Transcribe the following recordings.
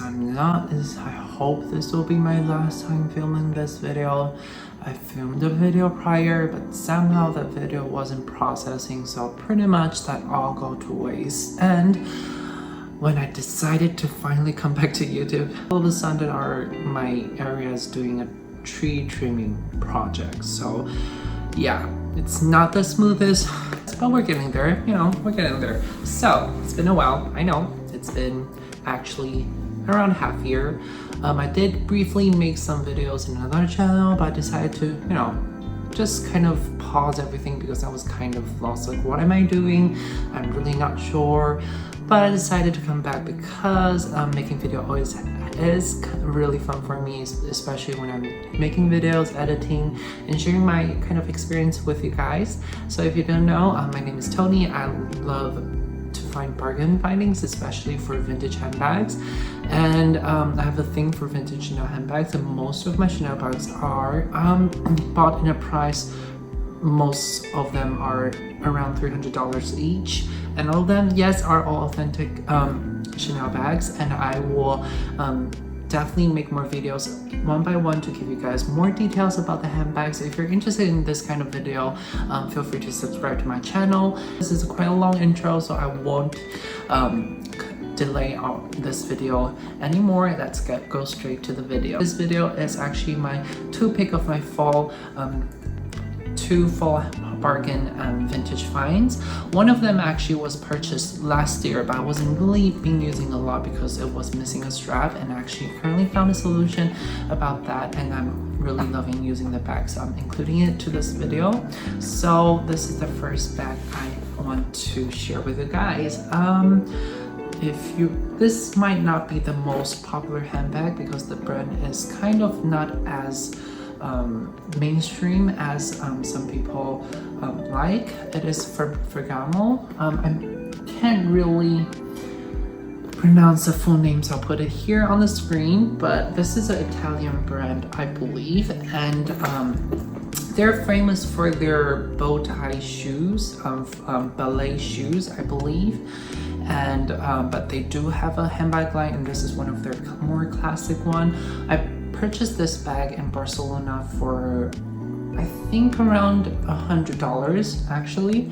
I hope this will be my last time filming this video. I filmed a video prior, but somehow that video wasn't processing, so pretty much that all go to waste. And when I decided to finally come back to YouTube, all of a sudden my area is doing a tree trimming project. So yeah, it's not the smoothest, but we're getting there, we're getting there. So it's been a while, I know. It's been actually around half year. I did briefly make some videos in another channel, but I decided to, just kind of pause everything because I was kind of lost. Like, what am I doing? I'm really not sure. But I decided to come back because making video always is really fun for me, especially when I'm making videos, editing, and sharing my kind of experience with you guys. So if you don't know, my name is Tony. I love to find bargain findings, especially for vintage handbags. And I have a thing for vintage Chanel handbags, and most of my Chanel bags are bought in a price. Most of them are around $300 each, and all of them, yes, are all authentic Chanel bags, and I will definitely make more videos one by one to give you guys more details about the handbags. If you're interested in this kind of video, feel free to subscribe to my channel. This is quite a long intro, so I won't delay on this video anymore. Let's go straight to the video. This video is actually my pick of my fall two fall bargain vintage finds. One of them actually was purchased last year, but I wasn't really been using a lot because it was missing a strap, and actually currently found a solution about that, and I'm really loving using the bag, so I'm including it to this video. So this is the first bag I want to share with you guys. This might not be the most popular handbag because the brand is kind of not as mainstream as some people like. It is Ferragamo. I can't really pronounce the full name, so I'll put it here on the screen, but this is an Italian brand, I believe, and they're famous for their bow tie shoes, ballet shoes, I believe. And but they do have a handbag line, and this is one of their more classic one. I purchased this bag in Barcelona for I think around $100 actually,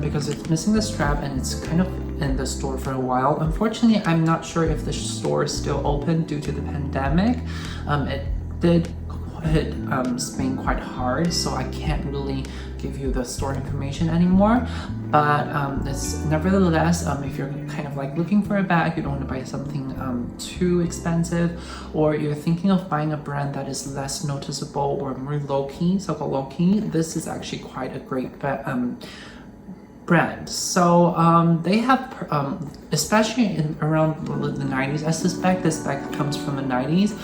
because it's missing the strap and it's kind of in the store for a while. Unfortunately, I'm not sure if the store is still open due to the pandemic. It did hit Spain quite hard, so I can't really give you the store information anymore, but it's nevertheless, if you're kind of like looking for a bag, you don't want to buy something too expensive, or you're thinking of buying a brand that is less noticeable or more low-key, so-called low-key, this is actually quite a great brand. So they have, especially around the 90s, I suspect this bag comes from the 90s.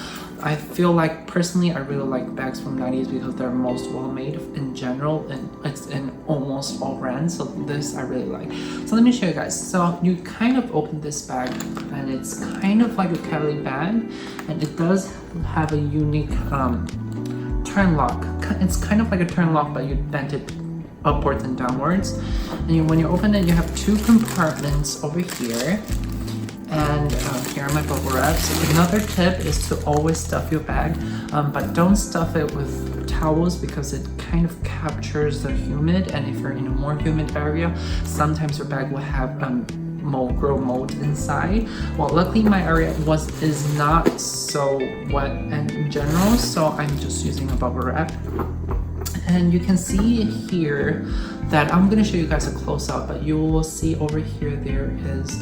I feel like, personally, I really like bags from 90s because they're most well made in general, and it's in almost all brands, so this I really like. So let me show you guys. So you kind of open this bag, and it's kind of like a Kelly bag, and it does have a unique turn lock. It's kind of like a turn lock, but you bend it upwards and downwards, and when you open it, you have two compartments over here. And here are my bubble wraps. Another tip is to always stuff your bag, but don't stuff it with towels because it kind of captures the humid, and if you're in a more humid area, sometimes your bag will have grow mold inside. Well, luckily my area is not so wet in general, so I'm just using a bubble wrap. And you can see here that I'm going to show you guys a close-up, but you will see over here there is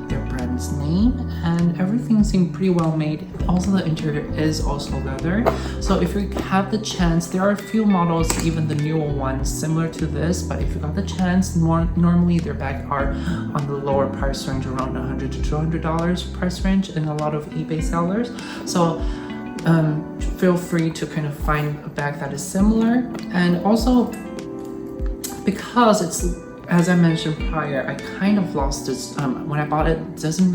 their brand's name, and everything seemed pretty well made. Also, the interior is also leather, so if you have the chance, there are a few models, even the newer ones, similar to this, but if you got the chance, normally their bags are on the lower price range, around $100 to $200 price range in a lot of eBay sellers. So feel free to kind of find a bag that is similar. And also, because it's, as I mentioned prior, I kind of lost this when I bought it. Didn't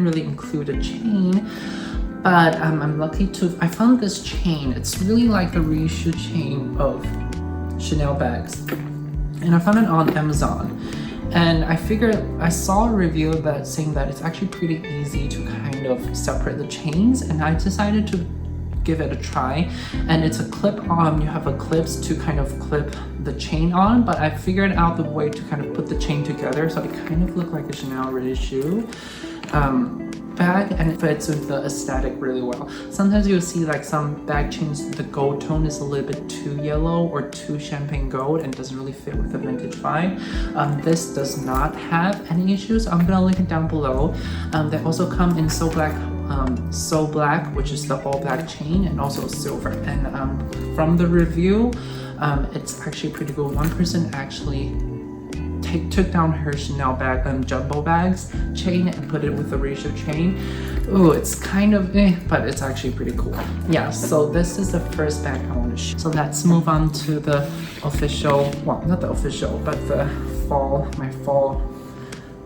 really include a chain, but I'm lucky I found this chain. It's really like the reissue chain of Chanel bags, and I found it on Amazon. And I figured I saw a review that saying that it's actually pretty easy to kind of separate the chains, and I decided to give it a try. And it's a clip on, you have a clips to kind of clip the chain on, but I figured out the way to kind of put the chain together so it kind of looked like a Chanel really shoe bag, and it fits with the aesthetic really well. Sometimes you'll see like some bag chains, the gold tone is a little bit too yellow or too champagne gold and doesn't really fit with the vintage vibe. This does not have any issues. I'm gonna link it down below. They also come in So Black, which is the all black chain, and also silver. And from the review, it's actually pretty good. One person actually took down her Chanel bag, jumbo bags chain, and put it with the ratio chain. Oh, it's kind of but it's actually pretty cool. Yeah, so this is the first bag I want to show. So let's move on to the official, well, not the official, but my fall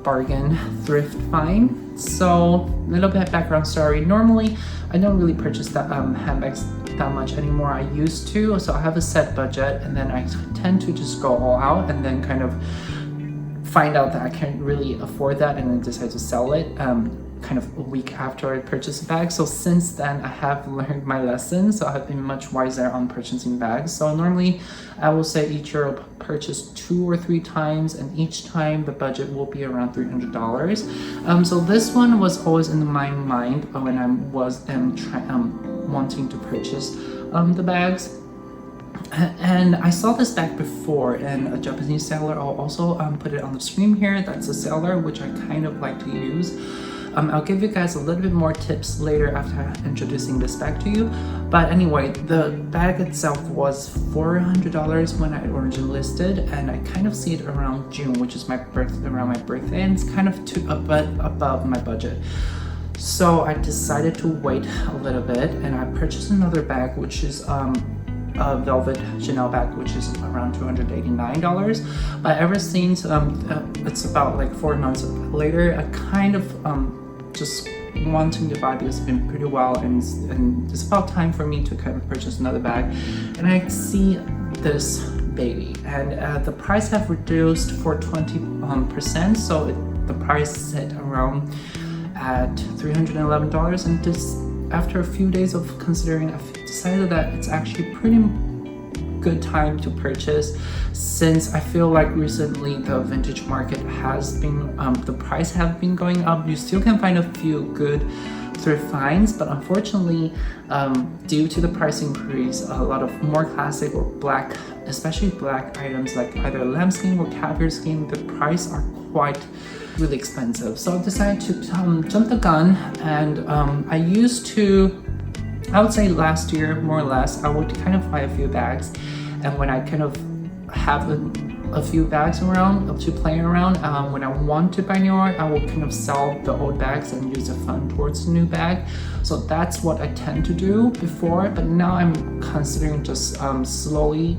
bargain thrift find. So a little bit of background story. Normally I don't really purchase that handbags that much anymore. I used to, so I have a set budget, and then I tend to just go all out and then kind of find out that I can't really afford that and then decide to sell it kind of a week after I purchase a bag. So since then I have learned my lesson, so I have been much wiser on purchasing bags. So normally I will say each year I'll purchase 2 or 3 times, and each time the budget will be around $300. So this one was always in my mind when I was wanting to purchase the bags. And I saw this bag before, and a Japanese seller, I'll also put it on the screen here. That's a seller which I kind of like to use. I'll give you guys a little bit more tips later after introducing this bag to you. But anyway, the bag itself was $400 when I originally listed, and I kind of see it around June, which is around my birthday, and it's kind of a bit above my budget. So I decided to wait a little bit, and I purchased another bag, which is a velvet Chanel bag, which is around $289. But ever since it's about like 4 months later, I kind of just wanting to buy because it's been pretty well, and it's about time for me to kind of purchase another bag. And I see this baby, and the price have reduced for 20%, so the price is set around at $311, and just after a few days of considering, I've decided that it's actually pretty good time to purchase, since I feel like recently the vintage market has been, the price have been going up. You still can find a few good thrift finds, but unfortunately, due to the price increase, a lot of more classic or black, especially black items like either lambskin or caviar skin, the price are quite really expensive. So I decided to jump the gun, and I used to, I would say last year, more or less, I would kind of buy a few bags, and when I kind of have a few bags around to play around, when I want to buy newer, I will kind of sell the old bags and use the fund towards the new bag. So that's what I tend to do before, but now I'm considering just slowly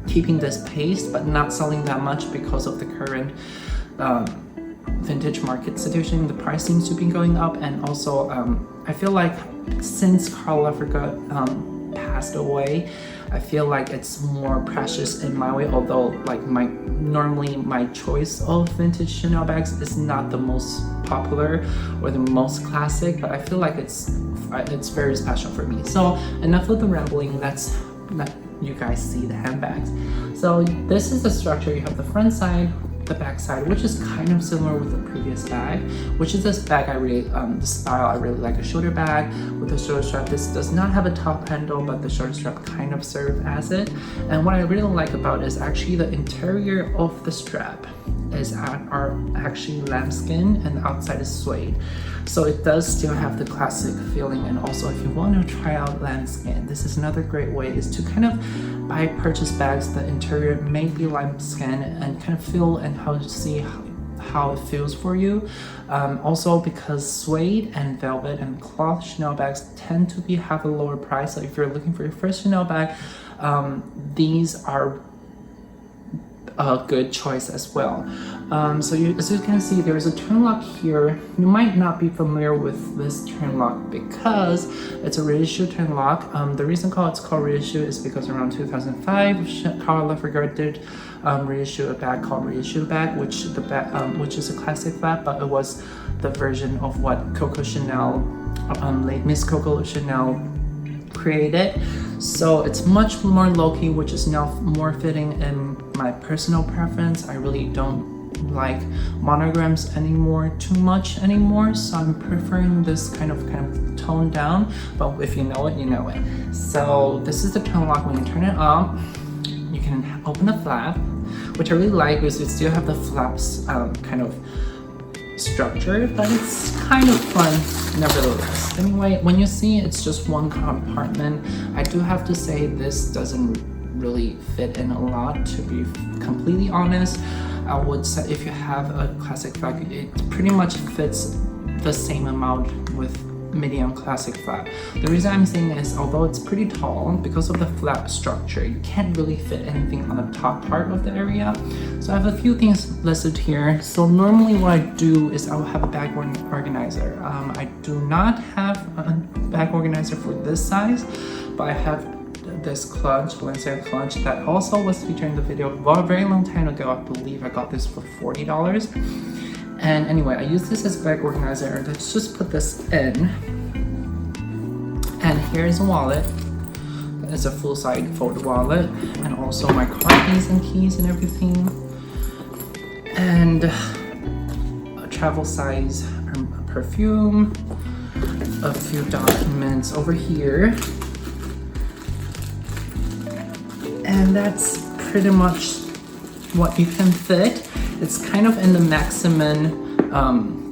keeping this pace, but not selling that much because of the current vintage market situation. The price seems to be going up, and also I feel like since Karl Lagerfeld passed away, I feel like it's more precious in my way, although like normally my choice of vintage Chanel bags is not the most popular or the most classic, but I feel like it's very special for me. So enough of the rambling, let's let you guys see the handbags. So this is the structure. You have the front side, the back side, which is kind of similar with the previous bag, which is this bag I really, the style I really like, a shoulder bag with a shoulder strap. This does not have a top handle, but the shoulder strap kind of serves as it. And what I really like about it is actually the interior of the strap are actually lambskin, and the outside is suede. So it does still have the classic feeling. And also, if you want to try out lambskin, this is another great way, is to kind of purchase bags the interior may be lambskin and kind of feel and how to see how it feels for you. Also, because suede and velvet and cloth Chanel bags tend to have a lower price. So if you're looking for your first Chanel bag, these are a good choice as well. So as you can see, there is a turn lock here. You might not be familiar with this turn lock because it's a reissue turn lock. The reason it's called reissue is because around 2005, Karl Lagerfeld did reissue a bag called Reissue Bag, which is a classic bag, but it was the version of what Coco Chanel, late Miss Coco Chanel created. So it's much more low-key, which is now more fitting in my personal preference. I really don't like monograms anymore too much anymore, so I'm preferring this kind of toned down, but if you know it, you know it. So this is the turn lock. When you turn it up, you can open the flap, which I really like because you still have the flaps kind of structure, but it's kind of fun nevertheless. Anyway, when you see it's just one compartment, I do have to say this doesn't really fit in a lot, to be completely honest. I would say if you have a classic flap, it pretty much fits the same amount with medium classic flap. The reason I'm saying is, although it's pretty tall, because of the flap structure, you can't really fit anything on the top part of the area. So I have a few things listed here. So normally what I do is I will have a bag organizer. I do not have a bag organizer for this size, but I have this clutch, Valencia clutch, that also was featured in the video a very long time ago. I believe I got this for $40. And anyway, I use this as a bag organizer. Let's just put this in. And here's a wallet. It's a full-size fold wallet, and also my car keys and everything. And a travel size perfume, a few documents over here. And that's pretty much what you can fit. It's kind of in the maximum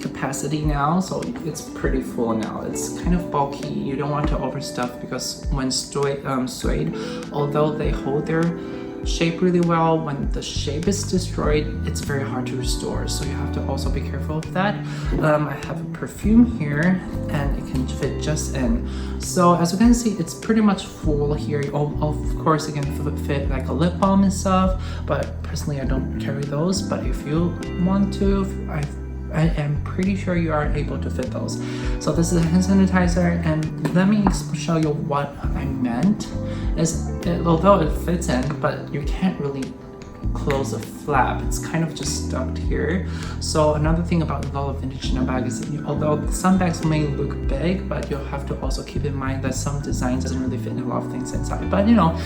capacity now, so it's pretty full now. It's kind of bulky. You don't want to overstuff because when suede, although they hold their shape really well, when the shape is destroyed, it's very hard to restore. So you have to also be careful of that. I have a perfume here, and it can fit just in. So as you can see, it's pretty much full here. Of course, it can fit like a lip balm and stuff, but personally, I don't carry those. But if you want to, I am pretty sure you are able to fit those. So this is a hand sanitizer, and let me show you what I meant. Although it fits in, but you can't really close the flap. It's kind of just stuck here. So another thing about a lot of vintage Chanel bags is that although some bags may look big, but you'll have to also keep in mind that some designs doesn't really fit in a lot of things inside. But you know,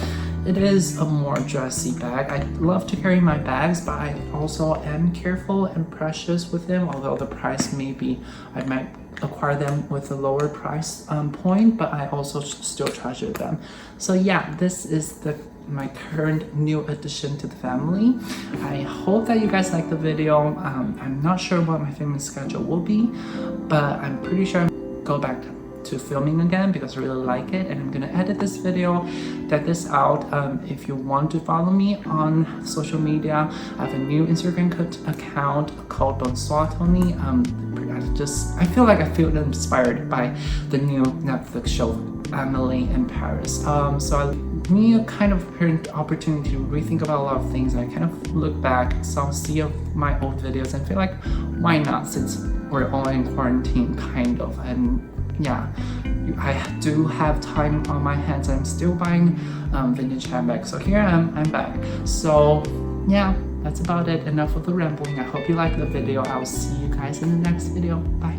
it is a more dressy bag. I love to carry my bags, but I also am careful and precious with them, although the price may be, I might acquire them with a lower price point, but I also still treasure them. So yeah, this is my current new addition to the family. I hope that you guys like the video. I'm not sure what my filming schedule will be, but I'm pretty sure I'll go back to filming again because I really like it, and I'm gonna edit this video, get this out. If you want to follow me on social media, I have a new Instagram account called Bonsoir Tony. I feel like I feel inspired by the new Netflix show Emily in Paris. So I need a kind of opportunity to rethink about a lot of things. I kind of look back, see my old videos and feel like, why not, since we're all in quarantine kind of. And yeah, I do have time on my hands. I'm still buying vintage handbags. So here I'm back. So yeah, that's about it. Enough of the rambling. I hope you liked the video. I'll see you guys in the next video. Bye.